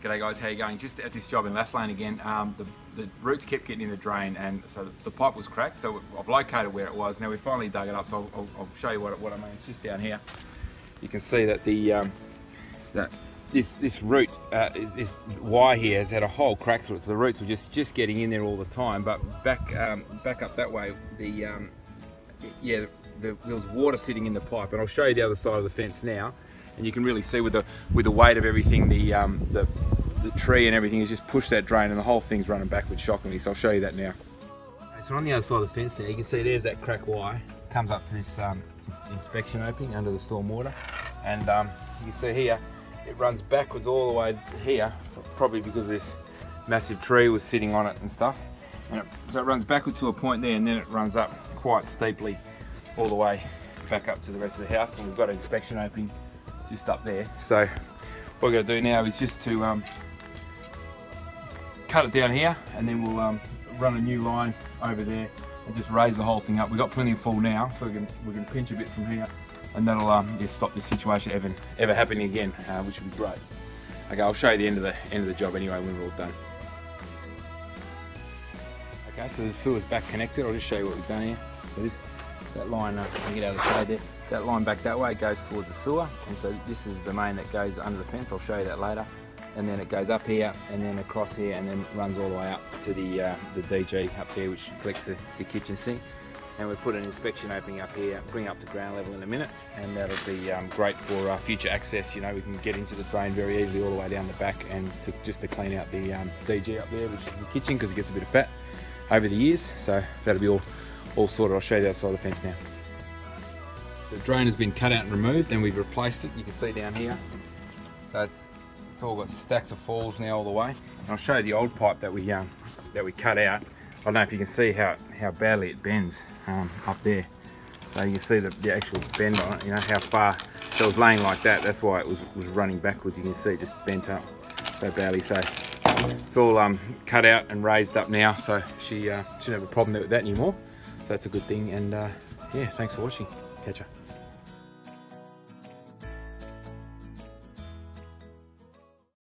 G'day guys, how you going? Just at this job in Lathlane again, the roots kept getting in the drain and so the pipe was cracked, so I've located where it was. Now we finally dug it up, so I'll show you what I mean. It's just down here. You can see that this root, this wire here has had a whole crack through it, so the roots were just getting in there all the time, but back up that way, there was water sitting in the pipe, and I'll show you the other side of the fence now. And you can really see with the weight of everything, the tree and everything has just pushed that drain, and the whole thing's running backwards shockingly. So I'll show you that now. Okay, so on the other side of the fence now, you can see there's that crack wire. Comes up to this inspection opening under the storm water, and you can see here it runs backwards all the way here, probably because this massive tree was sitting on it and stuff. And so it runs backwards to a point there, and then it runs up quite steeply all the way back up to the rest of the house. And we've got an inspection opening just up there. So what we're going to do now is just to cut it down here, and then we'll run a new line over there and just raise the whole thing up. We've got plenty of fall now, so we can pinch a bit from here, and that'll just stop this situation ever happening again, which would be great. Okay, I'll show you the end of the job anyway when we're all done. Okay, so the sewer's back connected. I'll just show you what we've done here. So that line, I'll get out of the shade there. That line back that way goes towards the sewer, and so this is the main that goes under the fence. I'll show you that later. And then it goes up here, and then across here, and then runs all the way up to the DG up there, which collects the kitchen sink. And we've put an inspection opening up here, bring it up to ground level in a minute, and that'll be great for future access. You know, we can get into the drain very easily all the way down the back, and just to clean out the DG up there, which is the kitchen, because it gets a bit of fat over the years. So that'll be all sorted. I'll show you the other side of the fence now. The drain has been cut out and removed, and we've replaced it. You can see down here. So it's all got stacks of falls now all the way. And I'll show you the old pipe that we cut out. I don't know if you can see how badly it bends up there. So you can see the actual bend on it. You know how far. So it was laying like that. That's why it was running backwards. You can see it just bent up so badly. So it's all cut out and raised up now. So she shouldn't have a problem with that anymore. So that's a good thing. And yeah, thanks for watching. Catch ya.